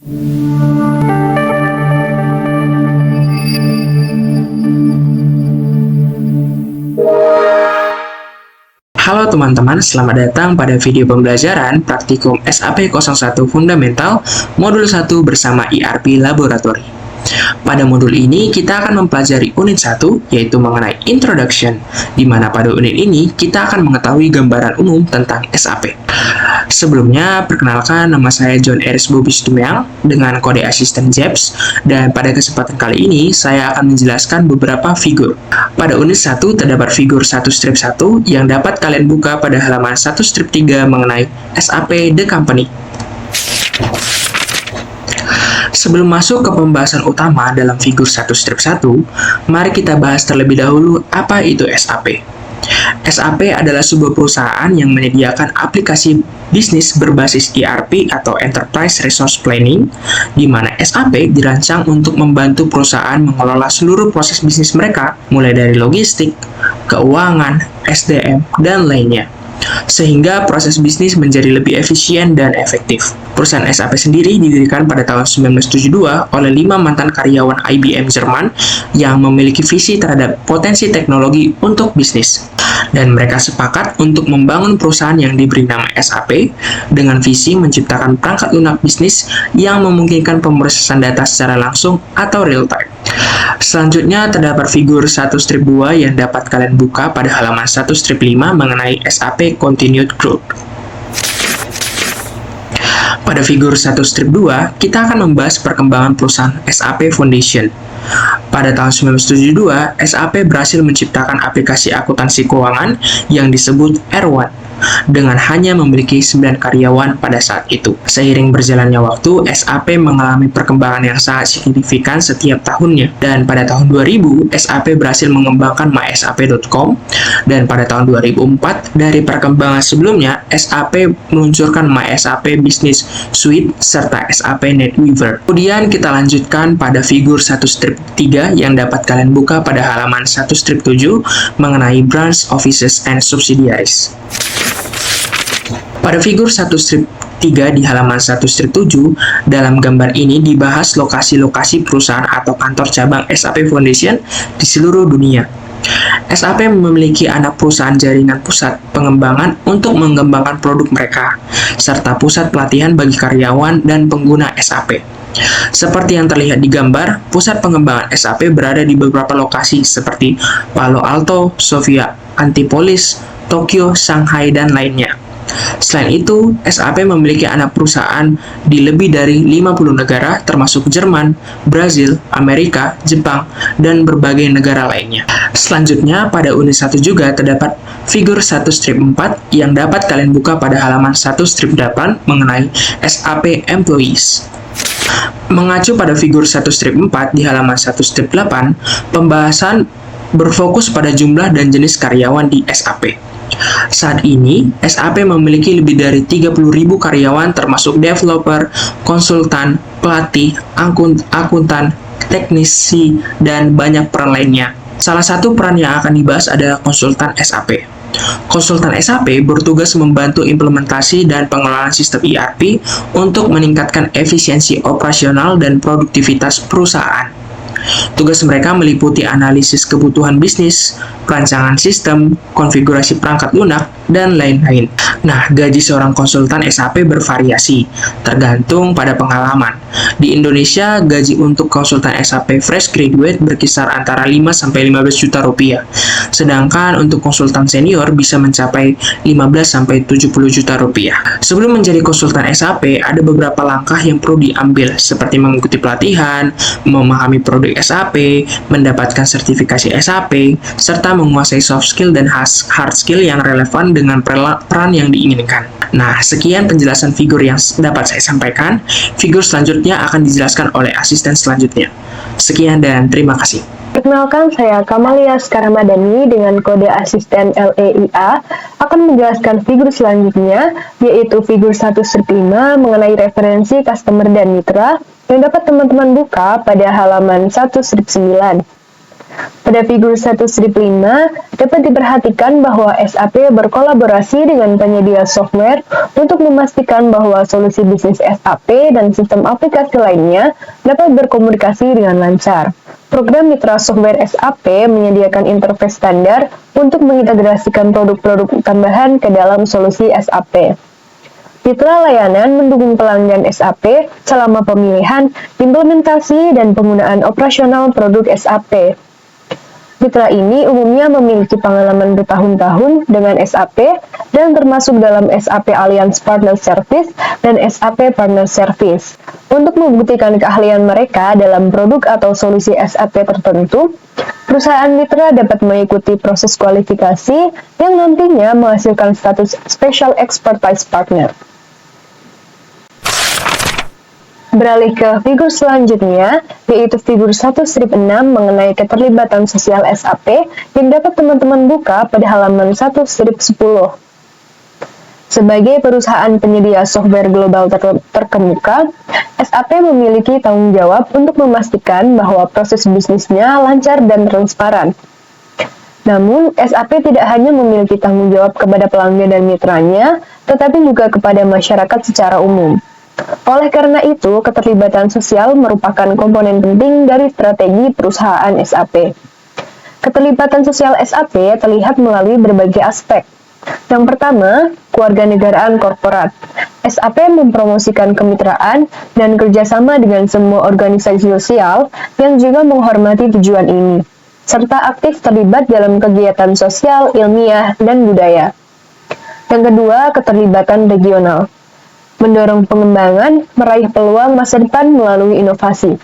Halo teman-teman, selamat datang pada video pembelajaran Praktikum SAP 01 Fundamental Modul 1 bersama ERP Laboratory. Pada modul ini, kita akan mempelajari unit 1, yaitu mengenai Introduction, di mana pada unit ini kita akan mengetahui gambaran umum tentang SAP. Sebelumnya, perkenalkan nama saya John Eris Bobi Situmorang dengan kode asisten JEPS, dan pada kesempatan kali ini saya akan menjelaskan beberapa figur. Pada unit 1 terdapat figur 1-1 yang dapat kalian buka pada halaman 1-3 mengenai SAP The Company. Sebelum masuk ke pembahasan utama dalam figur 1-1, mari kita bahas terlebih dahulu apa itu SAP. SAP adalah sebuah perusahaan yang menyediakan aplikasi bisnis berbasis ERP atau Enterprise Resource Planning, di mana SAP dirancang untuk membantu perusahaan mengelola seluruh proses bisnis mereka, mulai dari logistik, keuangan, SDM, dan lainnya, sehingga proses bisnis menjadi lebih efisien dan efektif. Perusahaan SAP sendiri didirikan pada tahun 1972 oleh 5 mantan karyawan IBM Jerman yang memiliki visi terhadap potensi teknologi untuk bisnis. Dan mereka sepakat untuk membangun perusahaan yang diberi nama SAP dengan visi menciptakan perangkat lunak bisnis yang memungkinkan pemrosesan data secara langsung atau real time. Selanjutnya terdapat figur 1-2 yang dapat kalian buka pada halaman 1-5 mengenai SAP Continued Growth. Pada figur 1-2, kita akan membahas perkembangan perusahaan SAP Foundation. Pada tahun 1972, SAP berhasil menciptakan aplikasi akuntansi keuangan yang disebut R1 dengan hanya memiliki 9 karyawan pada saat itu. Seiring berjalannya waktu, SAP mengalami perkembangan yang sangat signifikan setiap tahunnya. Dan pada tahun 2000, SAP berhasil mengembangkan mysap.com, dan pada tahun 2004, dari perkembangan sebelumnya, SAP meluncurkan MySAP Business Suite serta SAP NetWeaver. Kemudian kita lanjutkan pada figur 1-3 yang dapat kalian buka pada halaman 1-7 mengenai Branch Offices and Subsidiaries. Pada figur 1-3 di halaman 1-7, dalam gambar ini dibahas lokasi-lokasi perusahaan atau kantor cabang SAP Foundation di seluruh dunia. SAP memiliki anak perusahaan jaringan pusat pengembangan untuk mengembangkan produk mereka, serta pusat pelatihan bagi karyawan dan pengguna SAP. Seperti yang terlihat di gambar, pusat pengembangan SAP berada di beberapa lokasi seperti Palo Alto, Sofia, Antipolis, Tokyo, Shanghai, dan lainnya. Selain itu, SAP memiliki anak perusahaan di lebih dari 50 negara termasuk Jerman, Brazil, Amerika, Jepang, dan berbagai negara lainnya. Selanjutnya, pada unit 1 juga terdapat figur 1-4 yang dapat kalian buka pada halaman 1-8 mengenai SAP Employees. Mengacu pada figur 1-4 di halaman 1-8, pembahasan berfokus pada jumlah dan jenis karyawan di SAP. Saat ini, SAP memiliki lebih dari 30.000 karyawan termasuk developer, konsultan, pelatih, akuntan, teknisi, dan banyak peran lainnya. Salah satu peran yang akan dibahas adalah konsultan SAP. Konsultan SAP bertugas membantu implementasi dan pengelolaan sistem ERP untuk meningkatkan efisiensi operasional dan produktivitas perusahaan. Tugas mereka meliputi analisis kebutuhan bisnis, perancangan sistem, konfigurasi perangkat lunak, dan lain-lain. Nah, gaji seorang konsultan SAP bervariasi, tergantung pada pengalaman. Di Indonesia, gaji untuk konsultan SAP fresh graduate berkisar antara 5-15 juta rupiah. Sedangkan untuk konsultan senior bisa mencapai 15-70 juta rupiah. Sebelum menjadi konsultan SAP, ada beberapa langkah yang perlu diambil, seperti mengikuti pelatihan, memahami produk SAP, mendapatkan sertifikasi SAP, serta menguasai soft skill dan hard skill yang relevan dengan peran yang diinginkan. Nah, sekian penjelasan figur yang dapat saya sampaikan. Figur selanjutnya akan dijelaskan oleh asisten selanjutnya. Sekian dan terima kasih. Perkenalkan, saya Kamalia Skaramadani dengan kode asisten LEIA akan menjelaskan figur selanjutnya, yaitu figur 1-5 mengenai referensi customer dan mitra yang dapat teman-teman buka pada halaman 1-9. Pada figur 1.5 dapat diperhatikan bahwa SAP berkolaborasi dengan penyedia software untuk memastikan bahwa solusi bisnis SAP dan sistem aplikasi lainnya dapat berkomunikasi dengan lancar. Program mitra software SAP menyediakan interface standar untuk mengintegrasikan produk-produk tambahan ke dalam solusi SAP. Mitra layanan mendukung pelanggan SAP selama pemilihan, implementasi, dan penggunaan operasional produk SAP. Mitra ini umumnya memiliki pengalaman bertahun-tahun dengan SAP dan termasuk dalam SAP Alliance Partner Service dan SAP Partner Service. Untuk membuktikan keahlian mereka dalam produk atau solusi SAP tertentu, perusahaan mitra dapat mengikuti proses kualifikasi yang nantinya menghasilkan status Special Expertise Partner. Beralih ke figur selanjutnya, yaitu figur 1.6 mengenai keterlibatan sosial SAP yang dapat teman-teman buka pada halaman 1.10. Sebagai perusahaan penyedia software global terkemuka, SAP memiliki tanggung jawab untuk memastikan bahwa proses bisnisnya lancar dan transparan. Namun, SAP tidak hanya memiliki tanggung jawab kepada pelanggan dan mitranya, tetapi juga kepada masyarakat secara umum. Oleh karena itu, keterlibatan sosial merupakan komponen penting dari strategi perusahaan SAP. Keterlibatan sosial SAP terlihat melalui berbagai aspek. Yang pertama, kewarganegaraan korporat. SAP mempromosikan kemitraan dan kerjasama dengan semua organisasi sosial yang juga menghormati tujuan ini, serta aktif terlibat dalam kegiatan sosial, ilmiah, dan budaya. Yang kedua, keterlibatan regional. Mendorong pengembangan, meraih peluang masa depan melalui inovasi.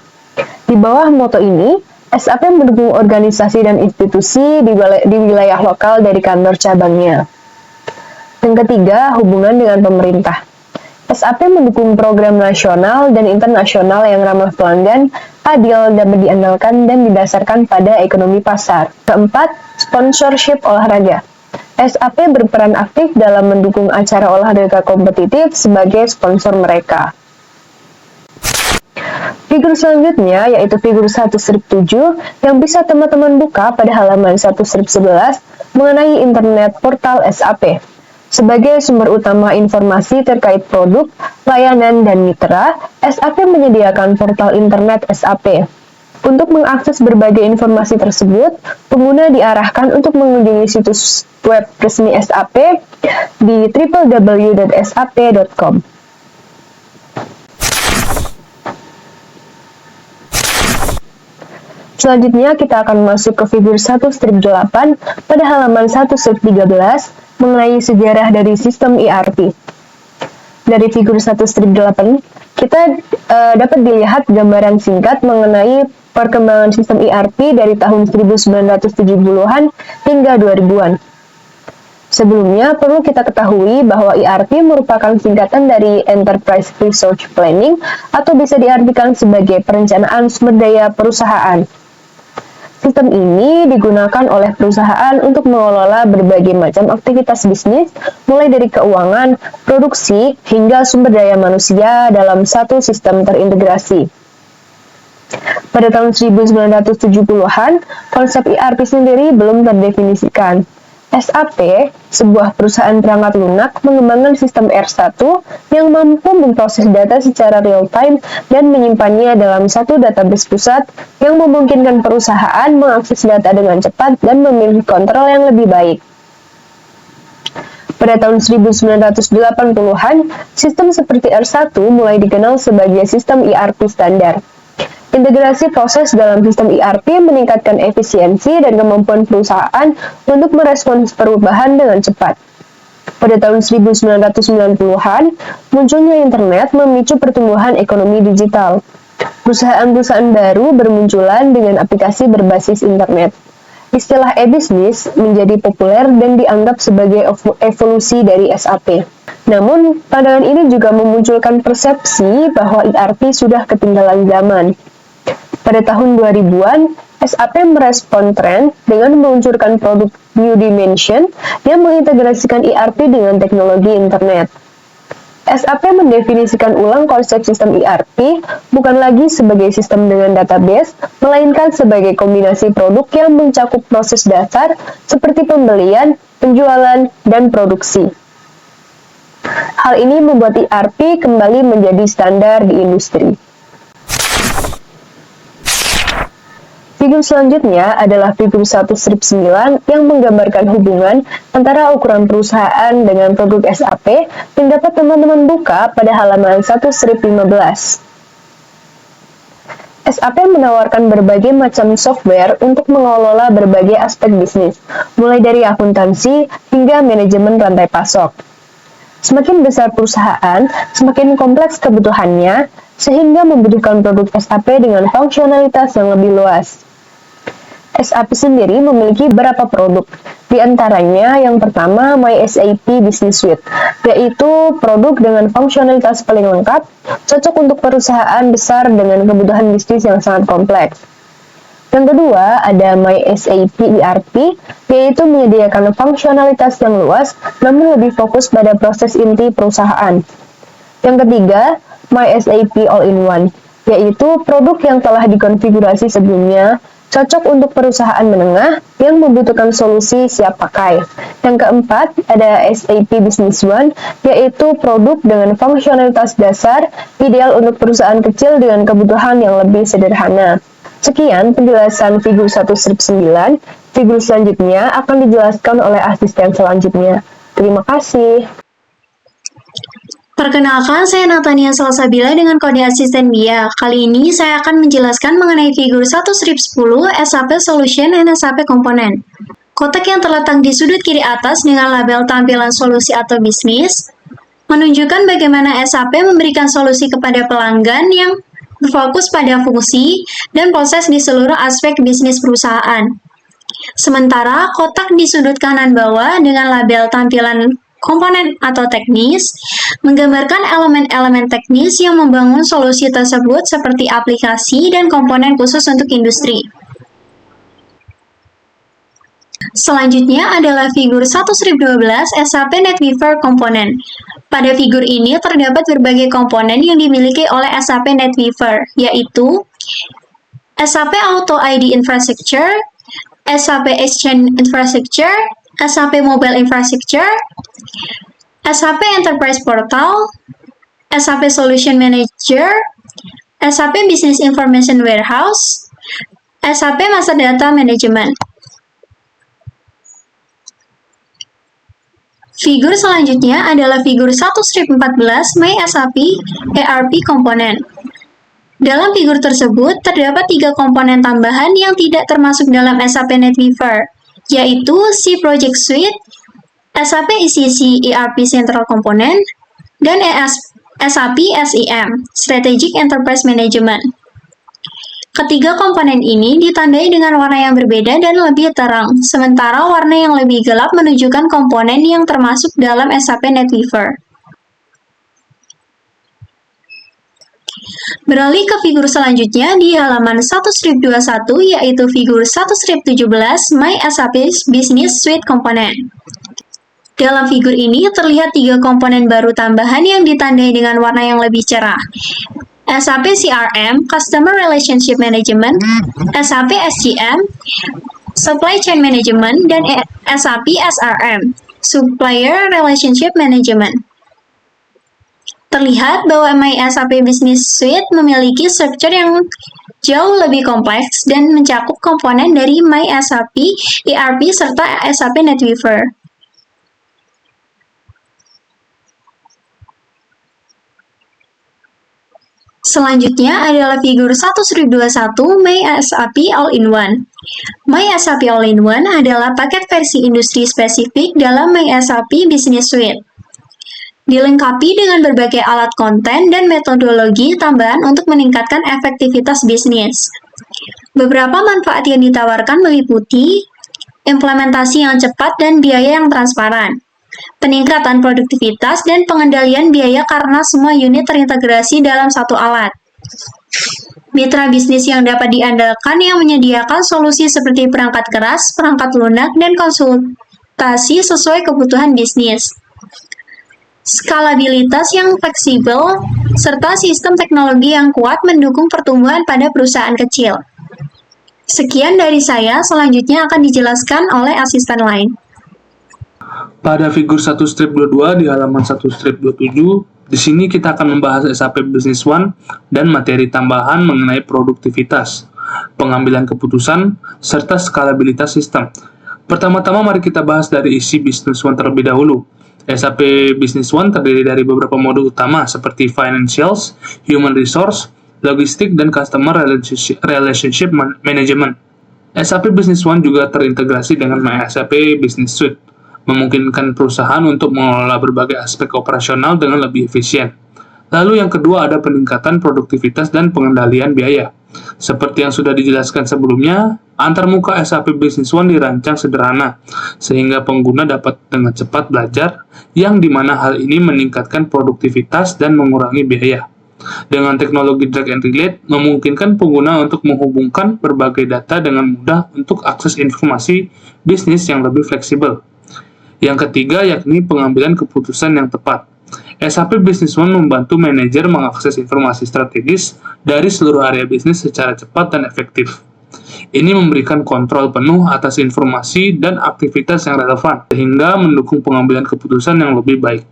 Di bawah moto ini, SAP mendukung organisasi dan institusi di wilayah lokal dari kantor cabangnya. Yang ketiga, hubungan dengan pemerintah. SAP mendukung program nasional dan internasional yang ramah pelanggan, adil, dapat diandalkan, dan didasarkan pada ekonomi pasar. Keempat, sponsorship olahraga. SAP berperan aktif dalam mendukung acara olahraga kompetitif sebagai sponsor mereka. Figur selanjutnya yaitu figur 1.7 yang bisa teman-teman buka pada halaman 1.11 mengenai internet portal SAP. Sebagai sumber utama informasi terkait produk, layanan, dan mitra, SAP menyediakan portal internet SAP. Untuk mengakses berbagai informasi tersebut, pengguna diarahkan untuk mengunjungi situs web resmi SAP di www.sap.com. Selanjutnya, kita akan masuk ke figur 1.8 pada halaman 1.13 mengenai sejarah dari sistem ERP. Dari figur 1.8, kita dapat dilihat gambaran singkat mengenai perkembangan sistem ERP dari tahun 1970-an hingga 2000-an. Sebelumnya, perlu kita ketahui bahwa ERP merupakan singkatan dari Enterprise Resource Planning atau bisa diartikan sebagai perencanaan sumber daya perusahaan. Sistem ini digunakan oleh perusahaan untuk mengelola berbagai macam aktivitas bisnis, mulai dari keuangan, produksi, hingga sumber daya manusia dalam satu sistem terintegrasi. Pada tahun 1970-an, konsep ERP sendiri belum terdefinisikan. SAP, sebuah perusahaan perangkat lunak, mengembangkan sistem R1 yang mampu memproses data secara real-time dan menyimpannya dalam satu database pusat yang memungkinkan perusahaan mengakses data dengan cepat dan memiliki kontrol yang lebih baik. Pada tahun 1980-an, sistem seperti R1 mulai dikenal sebagai sistem ERP standar. Integrasi proses dalam sistem ERP meningkatkan efisiensi dan kemampuan perusahaan untuk merespons perubahan dengan cepat. Pada tahun 1990-an, munculnya internet memicu pertumbuhan ekonomi digital. Perusahaan-perusahaan baru bermunculan dengan aplikasi berbasis internet. Istilah e-bisnis menjadi populer dan dianggap sebagai evolusi dari SAP. Namun, pandangan ini juga memunculkan persepsi bahwa ERP sudah ketinggalan zaman. Pada tahun 2000-an, SAP merespon tren dengan meluncurkan produk New Dimension yang mengintegrasikan ERP dengan teknologi internet. SAP mendefinisikan ulang konsep sistem ERP bukan lagi sebagai sistem dengan database, melainkan sebagai kombinasi produk yang mencakup proses dasar seperti pembelian, penjualan, dan produksi. Hal ini membuat ERP kembali menjadi standar di industri. Figur selanjutnya adalah figur 1/9 yang menggambarkan hubungan antara ukuran perusahaan dengan produk SAP yang dapat teman-teman buka pada halaman 1/15. SAP menawarkan berbagai macam software untuk mengelola berbagai aspek bisnis, mulai dari akuntansi hingga manajemen rantai pasok. Semakin besar perusahaan, semakin kompleks kebutuhannya, sehingga membutuhkan produk SAP dengan fungsionalitas yang lebih luas. SAP sendiri memiliki beberapa produk, di antaranya yang pertama MySAP Business Suite, yaitu produk dengan fungsionalitas paling lengkap, cocok untuk perusahaan besar dengan kebutuhan bisnis yang sangat kompleks. Yang kedua, ada MySAP ERP, yaitu menyediakan fungsionalitas yang luas, namun lebih fokus pada proses inti perusahaan. Yang ketiga, MySAP All-in-One, yaitu produk yang telah dikonfigurasi sebelumnya, cocok untuk perusahaan menengah yang membutuhkan solusi siap pakai. Yang keempat, ada SAP Business One, yaitu produk dengan fungsionalitas dasar, ideal untuk perusahaan kecil dengan kebutuhan yang lebih sederhana. Sekian penjelasan figur 1/9. Figur selanjutnya akan dijelaskan oleh asisten selanjutnya. Terima kasih. Perkenalkan, saya Natania Salsabila dengan kode asisten BIA. Kali ini saya akan menjelaskan mengenai figur 1/10 SAP Solution and SAP Component. Kotak yang terletak di sudut kiri atas dengan label tampilan solusi atau bisnis menunjukkan bagaimana SAP memberikan solusi kepada pelanggan yang berfokus pada fungsi dan proses di seluruh aspek bisnis perusahaan. Sementara kotak di sudut kanan bawah dengan label tampilan komponen atau teknis menggambarkan elemen-elemen teknis yang membangun solusi tersebut seperti aplikasi dan komponen khusus untuk industri. Selanjutnya adalah figur 1/12 SAP NetWeaver Komponen. Pada figur ini terdapat berbagai komponen yang dimiliki oleh SAP NetWeaver, yaitu SAP Auto ID Infrastructure, SAP Exchange Infrastructure, SAP Mobile Infrastructure, SAP Enterprise Portal, SAP Solution Manager, SAP Business Information Warehouse, SAP Master Data Management. Figur selanjutnya adalah figur 1/14 MySAP ERP Komponen. Dalam figur tersebut, terdapat 3 komponen tambahan yang tidak termasuk dalam SAP NetWeaver, yaitu C Project Suite, SAP ECC ERP Central Component, dan SAP SEM, Strategic Enterprise Management. Ketiga komponen ini ditandai dengan warna yang berbeda dan lebih terang, sementara warna yang lebih gelap menunjukkan komponen yang termasuk dalam SAP NetWeaver. Beralih ke figur selanjutnya di halaman 1/21, yaitu figur 1/17 MySAP Business Suite Komponen. Dalam figur ini terlihat 3 komponen baru tambahan yang ditandai dengan warna yang lebih cerah. SAP CRM, Customer Relationship Management, SAP SCM, Supply Chain Management, dan SAP SRM, Supplier Relationship Management. Terlihat bahwa MySAP Business Suite memiliki struktur yang jauh lebih kompleks dan mencakup komponen dari MySAP ERP serta SAP NetWeaver. Selanjutnya adalah figur 1/21 MySAP All-in-One. MySAP All-in-One adalah paket versi industri spesifik dalam MySAP Business Suite. Dilengkapi dengan berbagai alat konten dan metodologi tambahan untuk meningkatkan efektivitas bisnis. Beberapa manfaat yang ditawarkan meliputi implementasi yang cepat dan biaya yang transparan, peningkatan produktivitas dan pengendalian biaya karena semua unit terintegrasi dalam satu alat. Mitra bisnis yang dapat diandalkan yang menyediakan solusi seperti perangkat keras, perangkat lunak, dan konsultasi sesuai kebutuhan bisnis. skalabilitas yang fleksibel, serta sistem teknologi yang kuat mendukung pertumbuhan pada perusahaan kecil. Sekian dari saya, selanjutnya akan dijelaskan oleh asisten lain. Pada figur 1-22 di halaman 1-27, di sini kita akan membahas SAP Business One dan materi tambahan mengenai produktivitas, pengambilan keputusan, serta skalabilitas sistem. Pertama-tama mari kita bahas dari isi Business One terlebih dahulu. SAP Business One terdiri dari beberapa modul utama seperti Financials, Human Resource, Logistik, dan Customer Relationship Management. SAP Business One juga terintegrasi dengan MySAP Business Suite, memungkinkan perusahaan untuk mengelola berbagai aspek operasional dengan lebih efisien. Lalu yang kedua ada peningkatan produktivitas dan pengendalian biaya. Seperti yang sudah dijelaskan sebelumnya, antarmuka SAP Business One dirancang sederhana, sehingga pengguna dapat dengan cepat belajar, yang dimana hal ini meningkatkan produktivitas dan mengurangi biaya. Dengan teknologi drag and relate, memungkinkan pengguna untuk menghubungkan berbagai data dengan mudah untuk akses informasi bisnis yang lebih fleksibel. Yang ketiga yakni pengambilan keputusan yang tepat. SAP Business One membantu manajer mengakses informasi strategis dari seluruh area bisnis secara cepat dan efektif. Ini memberikan kontrol penuh atas informasi dan aktivitas yang relevan, sehingga mendukung pengambilan keputusan yang lebih baik.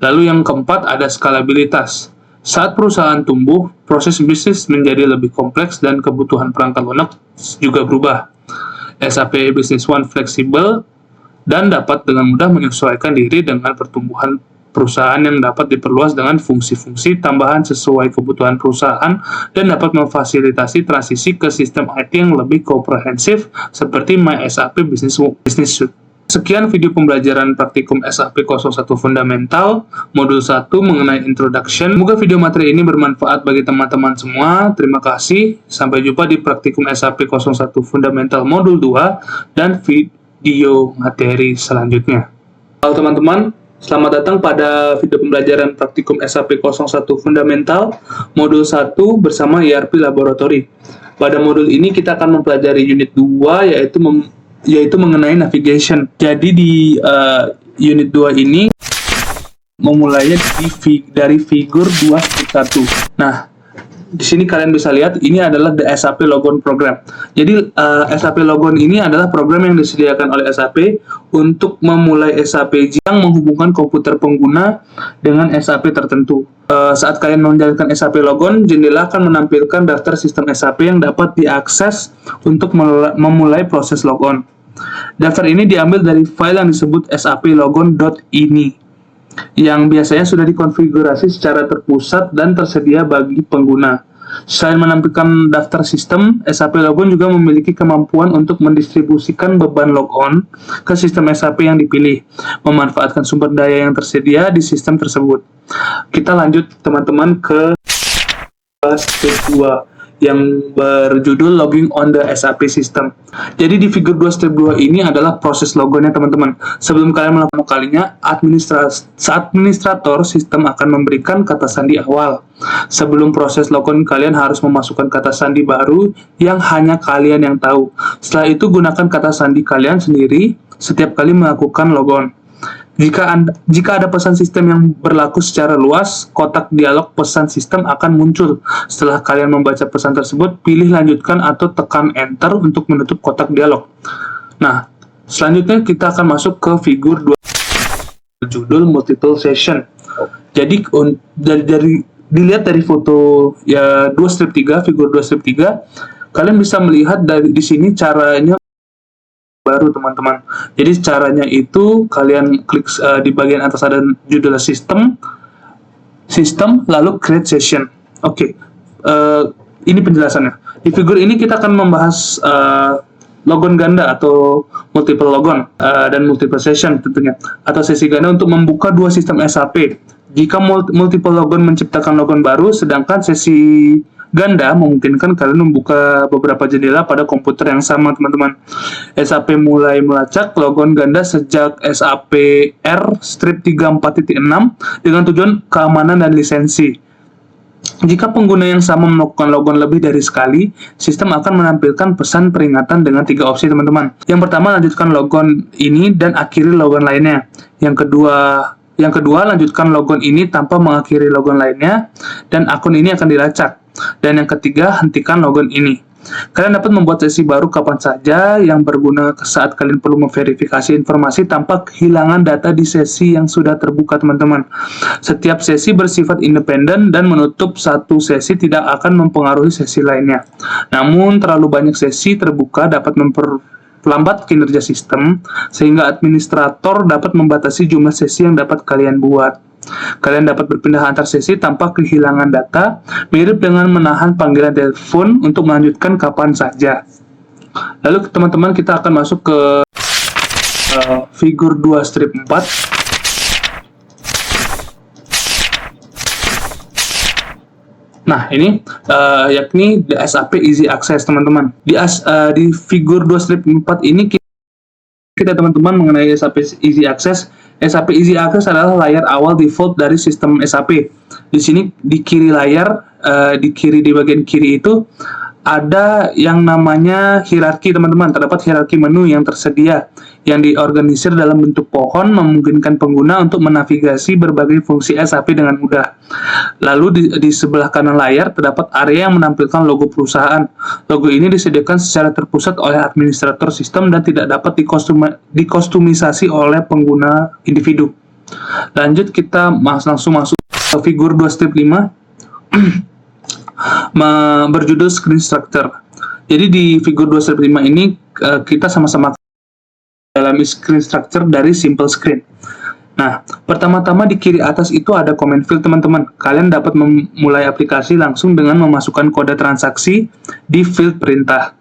Lalu yang keempat ada skalabilitas. Saat perusahaan tumbuh, proses bisnis menjadi lebih kompleks dan kebutuhan perangkat lunak juga berubah. SAP Business One fleksibel dan dapat dengan mudah menyesuaikan diri dengan pertumbuhan perusahaan yang dapat diperluas dengan fungsi-fungsi tambahan sesuai kebutuhan perusahaan dan dapat memfasilitasi transisi ke sistem IT yang lebih komprehensif seperti MySAP Business Suite. Sekian video pembelajaran praktikum SAP 01 Fundamental Modul 1 mengenai Introduction. Semoga video materi ini bermanfaat bagi teman-teman semua. Terima kasih. Sampai jumpa di praktikum SAP 01 Fundamental Modul 2 dan video materi selanjutnya. Halo teman-teman, selamat datang pada video pembelajaran praktikum SAP 01 Fundamental Modul 1 bersama ERP Laboratory. Pada modul ini kita akan mempelajari unit 2 yaitu mengenai navigation. Jadi di unit 2 ini memulainya dari figur 2.1. Nah, di sini kalian bisa lihat ini adalah the SAP Logon program. Jadi SAP Logon ini adalah program yang disediakan oleh SAP untuk memulai SAP yang menghubungkan komputer pengguna dengan SAP tertentu. Saat kalian menjalankan SAP Logon, jendela akan menampilkan daftar sistem SAP yang dapat diakses untuk memulai proses logon. Daftar ini diambil dari file yang disebut saplogon.ini yang biasanya sudah dikonfigurasi secara terpusat dan tersedia bagi pengguna. Selain menampilkan daftar sistem, SAP Logon juga memiliki kemampuan untuk mendistribusikan beban logon ke sistem SAP yang dipilih, memanfaatkan sumber daya yang tersedia di sistem tersebut. Kita lanjut teman-teman ke step 2 yang berjudul Logging on the SAP System. Jadi di figur 2 step 2 ini adalah proses logonnya teman-teman. Sebelum kalian melakukan kalinya, administrator sistem akan memberikan kata sandi awal. Sebelum proses logon, kalian harus memasukkan kata sandi baru yang hanya kalian yang tahu. Setelah itu gunakan kata sandi kalian sendiri setiap kali melakukan logon. Jika ada pesan sistem yang berlaku secara luas, kotak dialog pesan sistem akan muncul. Setelah kalian membaca pesan tersebut, pilih lanjutkan atau tekan enter untuk menutup kotak dialog. Nah, selanjutnya kita akan masuk ke figur 2 berjudul Multiple Session. Jadi dilihat dari foto ya 2 strip 3, figur 2 strip 3, kalian bisa melihat di sini caranya baru teman-teman. Jadi caranya itu kalian klik di bagian atas ada judul sistem lalu create session. Oke. Ini penjelasannya. Di figur ini kita akan membahas logon ganda atau multiple logon dan multiple session tentunya, atau sesi ganda untuk membuka dua sistem SAP. Jika multiple logon menciptakan logon baru, sedangkan sesi ganda memungkinkan kalian membuka beberapa jendela pada komputer yang sama, teman-teman. SAP mulai melacak logon ganda sejak SAP R/34.6 dengan tujuan keamanan dan lisensi. Jika pengguna yang sama melakukan logon lebih dari sekali, sistem akan menampilkan pesan peringatan dengan 3 opsi, teman-teman. Yang pertama, lanjutkan logon ini dan akhiri logon lainnya. Yang Yang kedua, lanjutkan logon ini tanpa mengakhiri logon lainnya, dan akun ini akan dilacak. Dan yang ketiga, hentikan logon ini. Kalian dapat membuat sesi baru kapan saja yang berguna saat kalian perlu memverifikasi informasi tanpa kehilangan data di sesi yang sudah terbuka, teman-teman. Setiap sesi bersifat independen dan menutup satu sesi tidak akan mempengaruhi sesi lainnya. Namun, terlalu banyak sesi terbuka dapat memperlambat kinerja sistem, sehingga administrator dapat membatasi jumlah sesi yang dapat kalian buat. Kalian dapat berpindah antar sesi tanpa kehilangan data, mirip dengan menahan panggilan telepon untuk melanjutkan kapan saja. Lalu teman-teman, kita akan masuk ke figur 2 strip 4. Nah, ini yakni the SAP Easy Access, teman-teman. Di figur 2 strip 4 ini kita teman-teman mengenai SAP Easy Access. SAP Easy Access adalah layar awal default dari sistem SAP. Di sini di kiri layar, di bagian kiri itu ada yang namanya hierarki, teman-teman. Terdapat hierarki menu yang tersedia, yang diorganisir dalam bentuk pohon, memungkinkan pengguna untuk menavigasi berbagai fungsi SAP dengan mudah. Lalu di sebelah kanan layar terdapat area yang menampilkan logo perusahaan. Logo ini disediakan secara terpusat oleh administrator sistem dan tidak dapat dikostumisasi oleh pengguna individu. Lanjut, kita langsung masuk ke figur 2 strip 5 berjudul Screen Structure. Jadi di figur 2 strip 5 ini kita sama-sama dalam screen structure dari Simple Screen. Nah, pertama-tama di kiri atas itu ada comment field, teman-teman. Kalian dapat memulai aplikasi langsung dengan memasukkan kode transaksi di field perintah.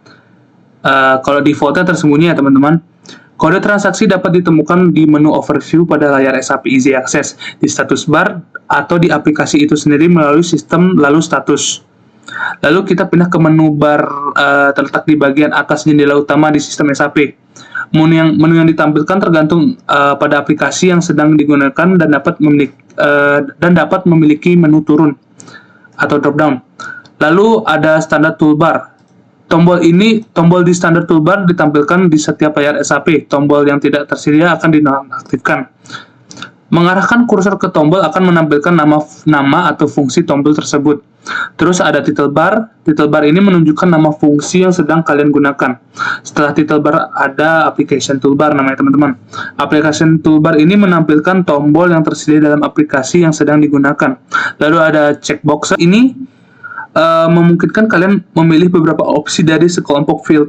Kalau defaultnya tersembunyi ya, teman-teman. Kode transaksi dapat ditemukan di menu overview pada layar SAP Easy Access, di status bar, atau di aplikasi itu sendiri melalui sistem lalu status. Lalu kita pindah ke menu bar terletak di bagian atas jendela utama di sistem SAP. Menu yang ditampilkan tergantung pada aplikasi yang sedang digunakan dan dapat memiliki menu turun atau drop down. Lalu ada standar toolbar. Tombol di standar toolbar ditampilkan di setiap layar SAP. Tombol yang tidak tersedia akan dinonaktifkan. Mengarahkan kursor ke tombol akan menampilkan nama atau fungsi tombol tersebut. Terus ada title bar. Title bar ini menunjukkan nama fungsi yang sedang kalian gunakan. Setelah title bar ada application toolbar namanya, teman-teman. Application toolbar ini menampilkan tombol yang tersedia dalam aplikasi yang sedang digunakan. Lalu ada checkbox. Ini memungkinkan kalian memilih beberapa opsi dari sekelompok field.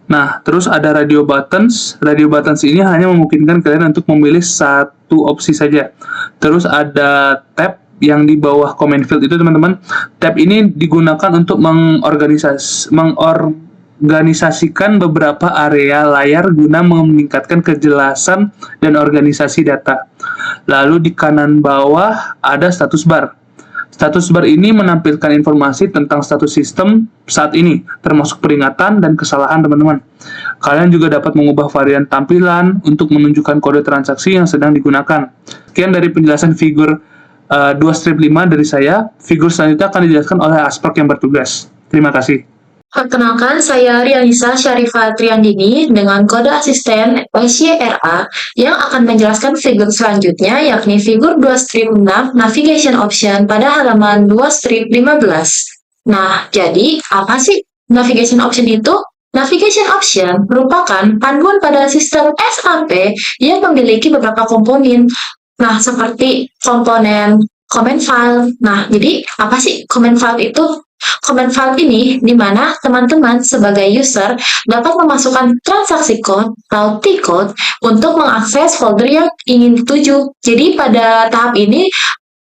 Nah, terus ada radio buttons. Radio buttons ini hanya memungkinkan kalian untuk memilih satu opsi saja. Terus ada tab yang di bawah comment field itu, teman-teman. Tab ini digunakan untuk mengorganisasikan beberapa area layar guna meningkatkan kejelasan dan organisasi data. Lalu di kanan bawah ada status bar. Status bar ini menampilkan informasi tentang status sistem saat ini, termasuk peringatan dan kesalahan, teman-teman. Kalian juga dapat mengubah varian tampilan untuk menunjukkan kode transaksi yang sedang digunakan. Sekian dari penjelasan figur 2 strip 5 dari saya. Figur selanjutnya akan dijelaskan oleh Asprok yang bertugas. Terima kasih. Perkenalkan, saya Rianisa Syarifah Triandini dengan kode asisten SYRA yang akan menjelaskan figur selanjutnya, yakni figur 2 strip 6 Navigation Option pada halaman 2 strip 15. Nah, jadi apa sih Navigation Option itu? Navigation Option merupakan panduan pada sistem SAP yang memiliki beberapa komponen. Nah, seperti komponen comment file. Nah, jadi apa sih comment file itu? Comment file ini di mana teman-teman sebagai user dapat memasukkan transaksi code atau T-code untuk mengakses folder yang ingin dituju. Jadi pada tahap ini,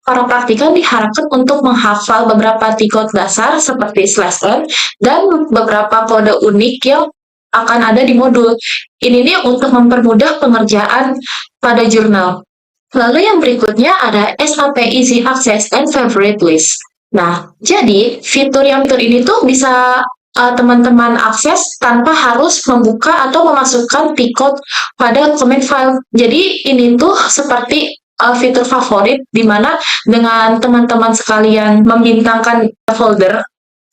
para praktikan diharapkan untuk menghafal beberapa T-code dasar seperti /n dan beberapa kode unik yang akan ada di modul. Ini nih untuk mempermudah pengerjaan pada jurnal. Lalu yang berikutnya ada SAP Easy Access and Favorite List. Nah, jadi fitur ini tuh bisa teman-teman akses tanpa harus membuka atau memasukkan T-code pada comment file. Jadi ini tuh seperti fitur favorit di mana dengan teman-teman sekalian membintangkan folder,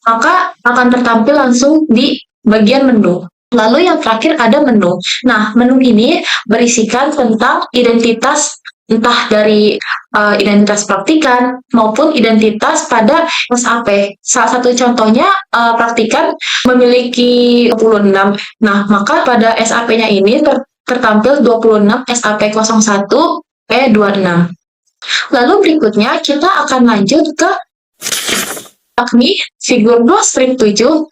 maka akan tertampil langsung di bagian menu. Lalu yang terakhir ada menu. Nah, menu ini berisikan tentang identitas entah dari identitas praktikan maupun identitas pada SAP. Salah satu contohnya praktikan memiliki 26. Nah, maka pada SAP-nya ini tertampil 26 SAP 01 E26. Lalu berikutnya kita akan lanjut ke yakni figur 2 strip 7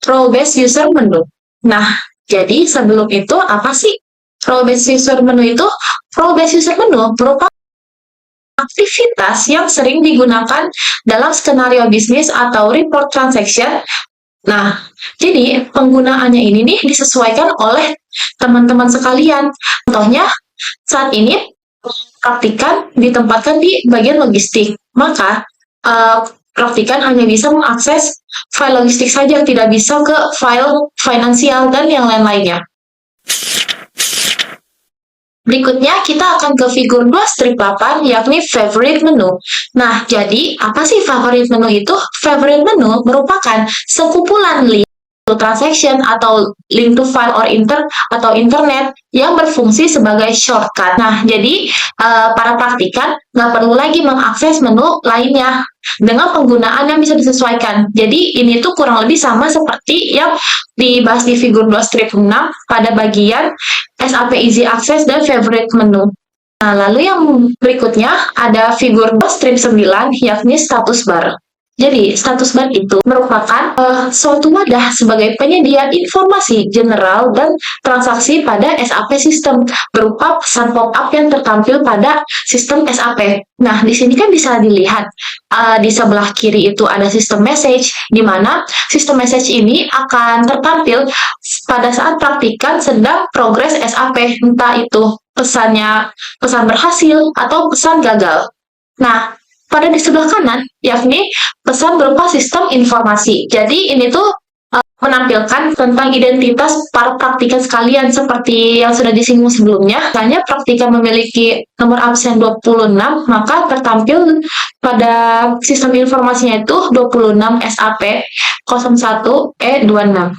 role based user menu. Nah, jadi sebelum itu apa sih role based user menu itu? Role based user menu merupakan aktivitas yang sering digunakan dalam skenario bisnis atau report transaction. Nah, jadi penggunaannya ini nih disesuaikan oleh teman-teman sekalian. Contohnya, saat ini praktikan ditempatkan di bagian logistik. Maka, praktikan hanya bisa mengakses file logistik saja, tidak bisa ke file finansial dan yang lain-lainnya. Berikutnya, kita akan ke figur 2 strip 8, yakni favorite menu. Nah, jadi apa sih favorite menu itu? Favorite menu merupakan sekumpulan link to transaction atau link to file or internet yang berfungsi sebagai shortcut. Nah, jadi para praktikan nggak perlu lagi mengakses menu lainnya dengan penggunaan yang bisa disesuaikan. Jadi ini tuh kurang lebih sama seperti yang dibahas di figur 2 strip 6 pada bagian SAP Easy Access dan Favorite Menu. Nah, lalu yang berikutnya ada figur 2 strip 9 yakni status bar. Jadi, status bar itu merupakan suatu wadah sebagai penyedia informasi general dan transaksi pada SAP sistem berupa pesan pop-up yang tertampil pada sistem SAP. Nah, di sini kan bisa dilihat di sebelah kiri itu ada sistem message, di mana sistem message ini akan tertampil pada saat praktikan sedang progres SAP, entah itu pesan berhasil atau pesan gagal. Nah, pada di sebelah kanan, yakni pesan berupa sistem informasi. Jadi ini tuh menampilkan tentang identitas para praktikan sekalian seperti yang sudah disinggung sebelumnya. Misalnya praktikan memiliki nomor absen 26, maka tertampil pada sistem informasinya itu 26 SAP 01 E26.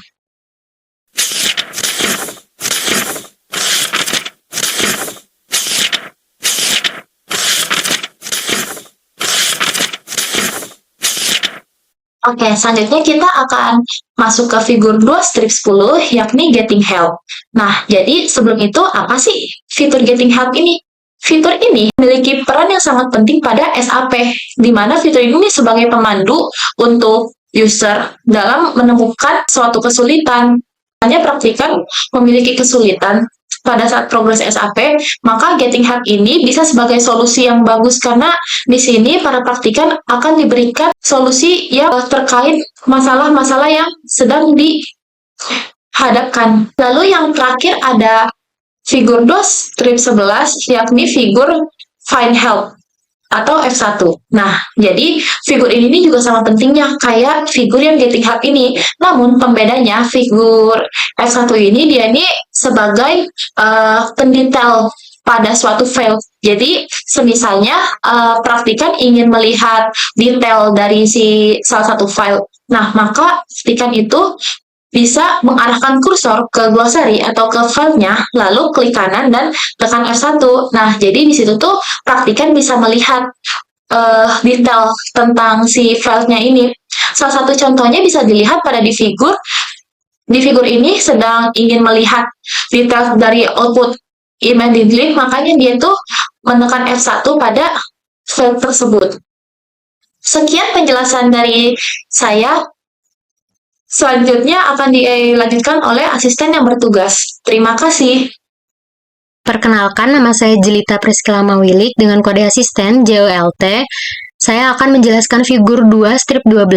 Oke, selanjutnya kita akan masuk ke figur 2 strip 10, yakni Getting Help. Nah, jadi sebelum itu, apa sih fitur Getting Help ini? Fitur ini memiliki peran yang sangat penting pada SAP, di mana fitur ini sebagai pemandu untuk user dalam menemukan suatu kesulitan. Hanya praktikan memiliki kesulitan pada saat progres SAP, maka Getting Help ini bisa sebagai solusi yang bagus karena di sini para praktikan akan diberikan solusi yang terkait masalah-masalah yang sedang dihadapkan. Lalu yang terakhir ada figur 2 strip 11, yakni figur Find Help atau F1. Nah, jadi figur ini juga sangat pentingnya kayak figur yang Getting Help ini. Namun pembedanya figur F1 ini dia ini sebagai pendetail pada suatu file. Jadi, semisalnya praktikan ingin melihat detail dari salah satu file. Nah, maka praktikan itu bisa mengarahkan kursor ke glossary atau ke filenya, lalu klik kanan dan tekan F1. Nah, jadi di situ tuh praktikan bisa melihat detail tentang si filenya ini. Salah satu contohnya bisa dilihat pada di figur. Di figur ini sedang ingin melihat detail dari output image link, makanya dia tuh menekan F1 pada file tersebut. Sekian penjelasan dari saya. Selanjutnya akan dilanjutkan oleh asisten yang bertugas. Terima kasih. Perkenalkan, nama saya Jelita Priskila Mawilik dengan kode asisten JOLT. Saya akan menjelaskan figur 2 strip 12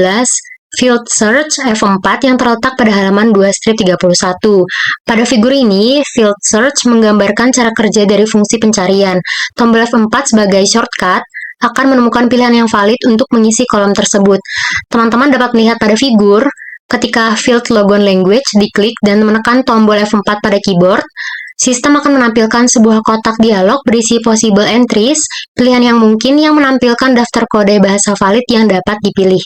Field Search F4 yang terletak pada halaman 2 strip 31. Pada figur ini, Field Search menggambarkan cara kerja dari fungsi pencarian. Tombol F4 sebagai shortcut akan menemukan pilihan yang valid untuk mengisi kolom tersebut. Teman-teman dapat melihat pada figur, ketika field logon language diklik dan menekan tombol F4 pada keyboard, sistem akan menampilkan sebuah kotak dialog berisi possible entries, pilihan yang mungkin yang menampilkan daftar kode bahasa valid yang dapat dipilih.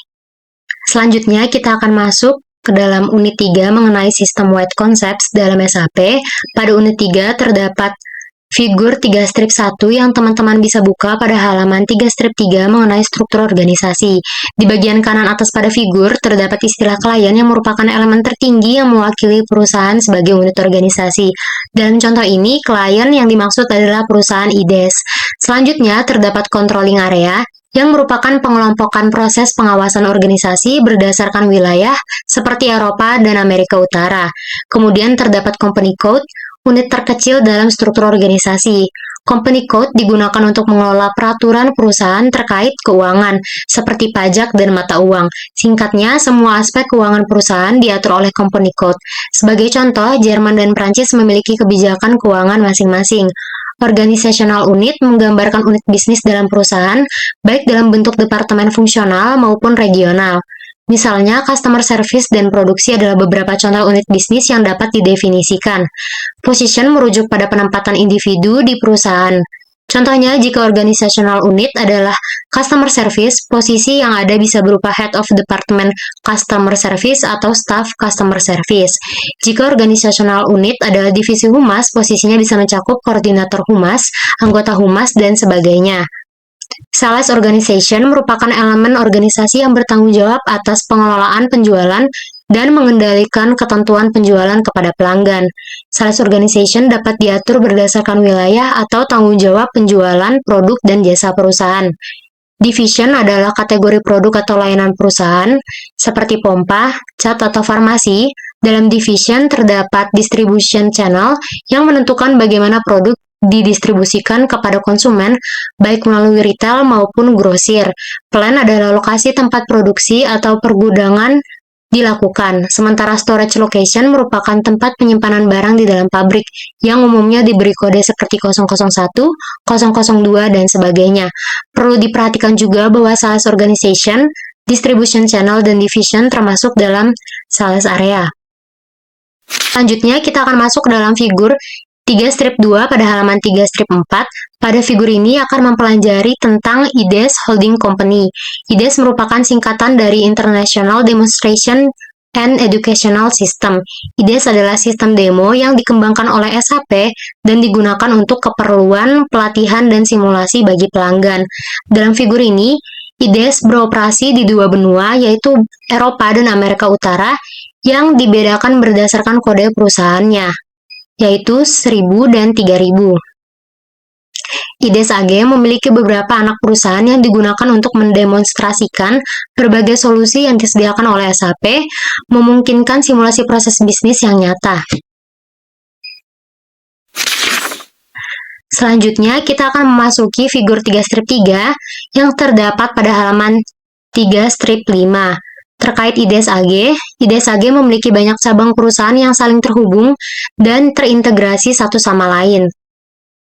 Selanjutnya, kita akan masuk ke dalam unit 3 mengenai sistem wide concepts dalam SAP. Pada unit 3 terdapat figur 3 strip 1 yang teman-teman bisa buka pada halaman 3 strip 3 mengenai struktur organisasi. Di bagian kanan atas pada figur, terdapat istilah klien yang merupakan elemen tertinggi yang mewakili perusahaan sebagai unit organisasi. Dalam contoh ini, klien yang dimaksud adalah perusahaan IDES. Selanjutnya, terdapat controlling area, yang merupakan pengelompokan proses pengawasan organisasi berdasarkan wilayah seperti Eropa dan Amerika Utara. Kemudian terdapat company code, unit terkecil dalam struktur organisasi. Company code digunakan untuk mengelola peraturan perusahaan terkait keuangan, seperti pajak dan mata uang. Singkatnya, semua aspek keuangan perusahaan diatur oleh company code. Sebagai contoh, Jerman dan Prancis memiliki kebijakan keuangan masing-masing. Organizational unit menggambarkan unit bisnis dalam perusahaan, baik dalam bentuk departemen fungsional maupun regional. Misalnya, customer service dan produksi adalah beberapa contoh unit bisnis yang dapat didefinisikan. Position merujuk pada penempatan individu di perusahaan. Contohnya, jika organizational unit adalah customer service, posisi yang ada bisa berupa head of department customer service atau staff customer service. Jika organizational unit adalah divisi humas, posisinya bisa mencakup koordinator humas, anggota humas, dan sebagainya. Sales organization merupakan elemen organisasi yang bertanggung jawab atas pengelolaan penjualan dan mengendalikan ketentuan penjualan kepada pelanggan. Sales organization dapat diatur berdasarkan wilayah atau tanggung jawab penjualan produk dan jasa perusahaan. Division adalah kategori produk atau layanan perusahaan, seperti pompa, cat, atau farmasi. Dalam division terdapat distribution channel yang menentukan bagaimana produk didistribusikan kepada konsumen, baik melalui retail maupun grosir. Plant adalah lokasi tempat produksi atau pergudangan dilakukan, sementara storage location merupakan tempat penyimpanan barang di dalam pabrik, yang umumnya diberi kode seperti 001, 002, dan sebagainya. Perlu diperhatikan juga bahwa sales organization, distribution channel, dan division termasuk dalam sales area. Selanjutnya, kita akan masuk ke dalam figur 3 strip 2 pada halaman 3 strip 4. Pada figur ini akan mempelajari tentang IDES Holding Company. IDES merupakan singkatan dari International Demonstration and Educational System. IDES adalah sistem demo yang dikembangkan oleh SAP dan digunakan untuk keperluan pelatihan dan simulasi bagi pelanggan. Dalam figur ini, IDES beroperasi di dua benua, yaitu Eropa dan Amerika Utara, yang dibedakan berdasarkan kode perusahaannya, yaitu 1000 dan 3000. IDES AG memiliki beberapa anak perusahaan yang digunakan untuk mendemonstrasikan berbagai solusi yang disediakan oleh SAP, memungkinkan simulasi proses bisnis yang nyata. Selanjutnya, kita akan memasuki figur 3 strip 3 yang terdapat pada halaman 3 strip 5. Terkait IDES AG, IDES AG memiliki banyak cabang perusahaan yang saling terhubung dan terintegrasi satu sama lain.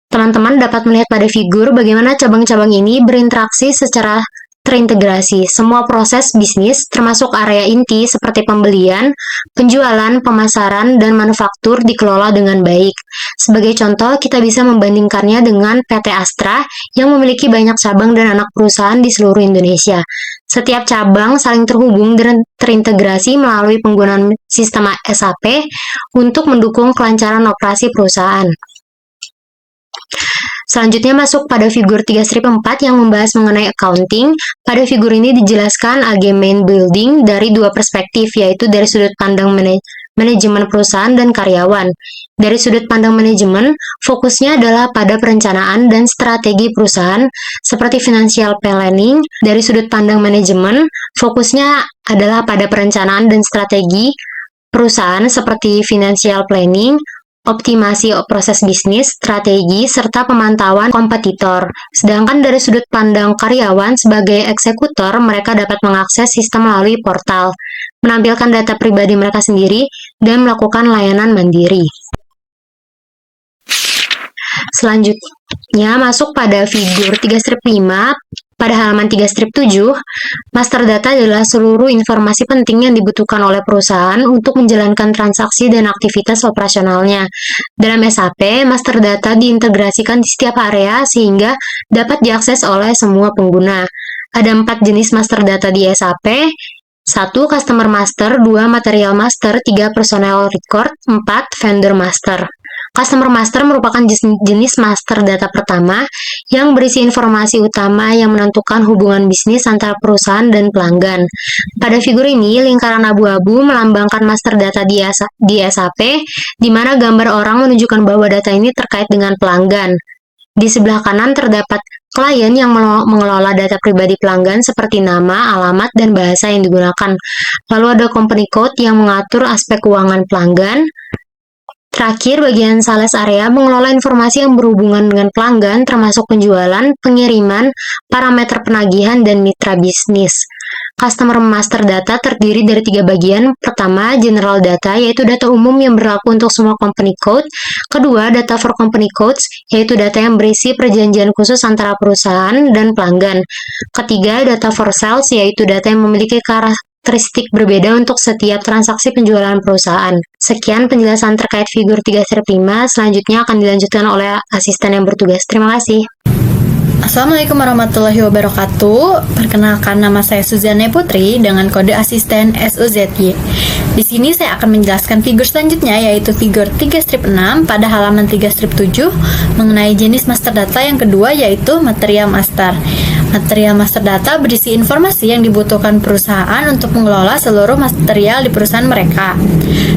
Teman-teman dapat melihat pada figur bagaimana cabang-cabang ini berinteraksi secara terintegrasi. Semua proses bisnis, termasuk area inti seperti pembelian, penjualan, pemasaran, dan manufaktur dikelola dengan baik. Sebagai contoh, kita bisa membandingkannya dengan PT Astra yang memiliki banyak cabang dan anak perusahaan di seluruh Indonesia. Setiap cabang saling terhubung dan terintegrasi melalui penggunaan sistem SAP untuk mendukung kelancaran operasi perusahaan. Selanjutnya masuk pada figur 3 strip 4 yang membahas mengenai accounting. Pada figur ini dijelaskan AG Main Building dari dua perspektif, yaitu dari sudut pandang manajemen perusahaan dan karyawan. Dari sudut pandang manajemen, fokusnya adalah pada perencanaan dan strategi perusahaan seperti financial planning. Dari sudut pandang manajemen, fokusnya adalah pada perencanaan dan strategi perusahaan seperti financial planning, optimasi proses bisnis, strategi, serta pemantauan kompetitor. Sedangkan dari sudut pandang karyawan sebagai eksekutor, mereka dapat mengakses sistem melalui portal, menampilkan data pribadi mereka sendiri, dan melakukan layanan mandiri. Selanjutnya masuk pada figur 3 strip 5. Pada halaman 3 strip 7, master data adalah seluruh informasi penting yang dibutuhkan oleh perusahaan untuk menjalankan transaksi dan aktivitas operasionalnya. Dalam SAP, master data diintegrasikan di setiap area sehingga dapat diakses oleh semua pengguna. Ada 4 jenis master data di SAP. 1. Customer master, 2. Material master, 3. Personnel record, 4. Vendor master. Customer master merupakan jenis master data pertama yang berisi informasi utama yang menentukan hubungan bisnis antara perusahaan dan pelanggan. Pada figur ini, lingkaran abu-abu melambangkan master data di SAP, di mana gambar orang menunjukkan bahwa data ini terkait dengan pelanggan. Di sebelah kanan terdapat klien yang mengelola data pribadi pelanggan seperti nama, alamat, dan bahasa yang digunakan. Lalu ada company code yang mengatur aspek keuangan pelanggan. Terakhir, bagian sales area mengelola informasi yang berhubungan dengan pelanggan, termasuk penjualan, pengiriman, parameter penagihan, dan mitra bisnis. Customer master data terdiri dari 3 bagian. Pertama, general data, yaitu data umum yang berlaku untuk semua company code. Kedua, data for company codes, yaitu data yang berisi perjanjian khusus antara perusahaan dan pelanggan. Ketiga, data for sales, yaitu data yang memiliki karakteristik berbeda untuk setiap transaksi penjualan perusahaan. Sekian penjelasan terkait figur 3/5, selanjutnya akan dilanjutkan oleh asisten yang bertugas. Terima kasih. Assalamualaikum warahmatullahi wabarakatuh. Perkenalkan, nama saya Suzanne Putri dengan kode asisten SUZY. Di sini saya akan menjelaskan figur selanjutnya, yaitu figur 3/6 pada halaman 3/7 mengenai jenis master data yang kedua, yaitu material master. Material master data berisi informasi yang dibutuhkan perusahaan untuk mengelola seluruh material di perusahaan mereka.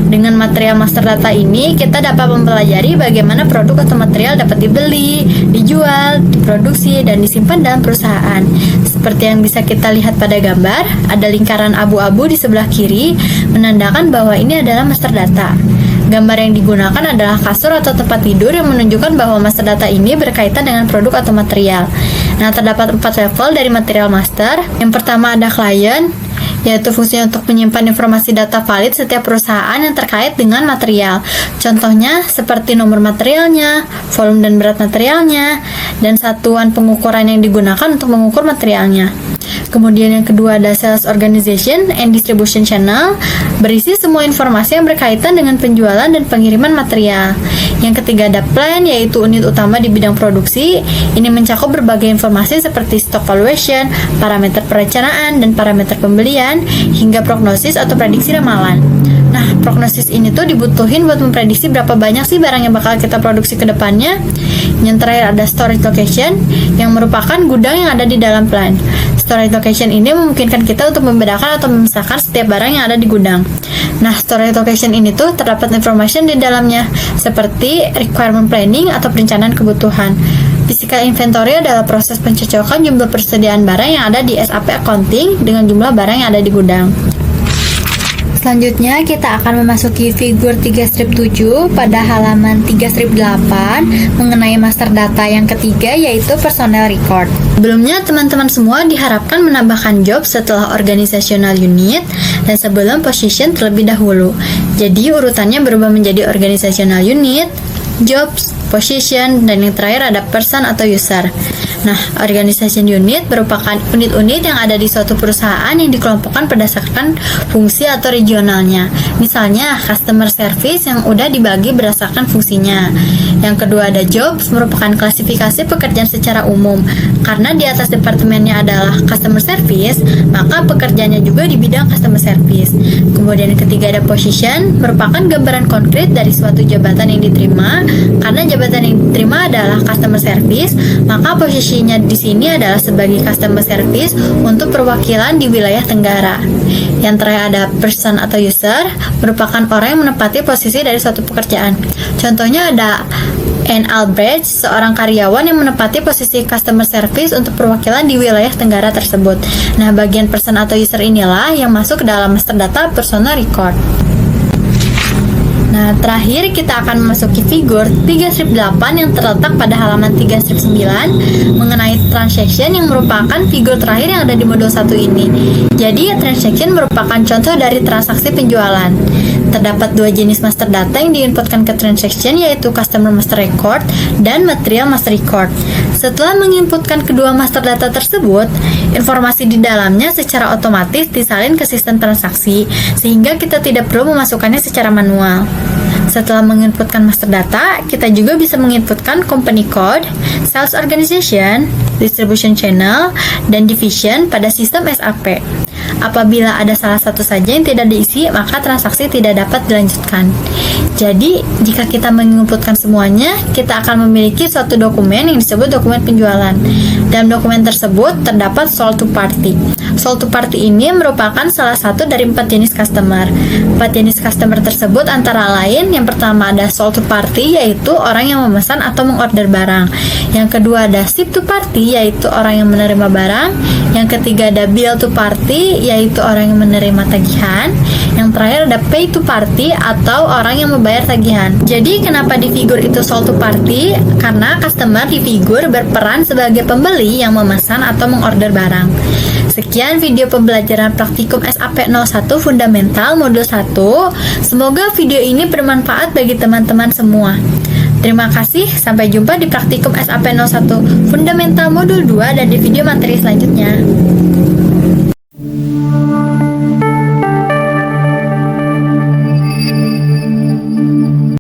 Dengan material master data ini, kita dapat mempelajari bagaimana produk atau material dapat dibeli, dijual, diproduksi, dan disimpan dalam perusahaan. Seperti yang bisa kita lihat pada gambar, ada lingkaran abu-abu di sebelah kiri, menandakan bahwa ini adalah master data. Gambar yang digunakan adalah kasur atau tempat tidur yang menunjukkan bahwa master data ini berkaitan dengan produk atau material. Nah, terdapat 4 level dari material master. Yang pertama ada klien, yaitu fungsinya untuk menyimpan informasi data valid setiap perusahaan yang terkait dengan material. Contohnya seperti nomor materialnya, volume dan berat materialnya, dan satuan pengukuran yang digunakan untuk mengukur materialnya. Kemudian yang kedua ada sales organization and distribution channel, berisi semua informasi yang berkaitan dengan penjualan dan pengiriman material. Yang ketiga ada plan, yaitu unit utama di bidang produksi. Ini mencakup berbagai informasi seperti stock valuation, parameter perencanaan, dan parameter pembelian, hingga prognosis atau prediksi ramalan. Nah, prognosis ini tuh dibutuhin buat memprediksi berapa banyak sih barang yang bakal kita produksi ke depannya. Yang terakhir ada storage location, yang merupakan gudang yang ada di dalam plan. Storage location ini memungkinkan kita untuk membedakan atau memisahkan setiap barang yang ada di gudang. Nah, storage location ini tuh terdapat information di dalamnya, seperti requirement planning atau perencanaan kebutuhan. Physical inventory adalah proses pencocokan jumlah persediaan barang yang ada di SAP accounting dengan jumlah barang yang ada di gudang. Selanjutnya kita akan memasuki figur 3/7 pada halaman 3/8 mengenai master data yang ketiga, yaitu personnel record. Sebelumnya teman-teman semua diharapkan menambahkan job setelah organizational unit dan sebelum position terlebih dahulu. Jadi urutannya berubah menjadi organizational unit, jobs, position, dan yang terakhir ada person atau user. Nah, organization unit merupakan unit-unit yang ada di suatu perusahaan yang dikelompokkan berdasarkan fungsi atau regionalnya. Misalnya, customer service yang udah dibagi berdasarkan fungsinya. Yang kedua ada jobs, merupakan klasifikasi pekerjaan secara umum. Karena di atas departemennya adalah customer service, maka pekerjaannya juga di bidang customer service. Kemudian yang ketiga ada position, merupakan gambaran konkret dari suatu jabatan yang diterima. Karena jabatan yang diterima adalah customer service, maka posisinya di sini adalah sebagai customer service untuk perwakilan di wilayah Tenggara. Yang terakhir ada person atau user, merupakan orang yang menempati posisi dari suatu pekerjaan. Contohnya ada Anne Albrecht, seorang karyawan yang menempati posisi customer service untuk perwakilan di wilayah Tenggara tersebut. Nah, bagian person atau user inilah yang masuk ke dalam master data personnel record. Nah, terakhir kita akan memasuki figur 3/8 yang terletak pada halaman 3/9 mengenai transaction yang merupakan figur terakhir yang ada di modul 1 ini. Jadi, transaction merupakan contoh dari transaksi penjualan. Terdapat 2 jenis master data yang diinputkan ke transaction, yaitu customer master record dan material master record. Setelah menginputkan kedua master data tersebut, informasi di dalamnya secara otomatis disalin ke sistem transaksi, sehingga kita tidak perlu memasukkannya secara manual. Setelah menginputkan master data, kita juga bisa menginputkan company code, sales organization, distribution channel, dan division pada sistem SAP. Apabila ada salah satu saja yang tidak diisi, maka transaksi tidak dapat dilanjutkan. Jadi, jika kita menginputkan semuanya, kita akan memiliki suatu dokumen yang disebut dokumen penjualan. Dalam dokumen tersebut terdapat sold to party. Sold to party ini merupakan salah satu dari 4 jenis customer. 4 jenis customer tersebut antara lain, yang pertama ada sold to party, yaitu orang yang memesan atau mengorder barang. Yang kedua ada ship to party, yaitu orang yang menerima barang. Yang ketiga ada bill to party, yaitu orang yang menerima tagihan. Yang terakhir ada pay to party atau orang yang membayar tagihan. Jadi kenapa di figur itu sold to party? Karena customer di figur berperan sebagai pembeli yang memesan atau mengorder barang. Sekian video pembelajaran praktikum SAP 01 Fundamental Modul 1. Semoga video ini bermanfaat bagi teman-teman semua. Terima kasih, sampai jumpa di praktikum SAP 01 Fundamental Modul 2 dan di video materi selanjutnya.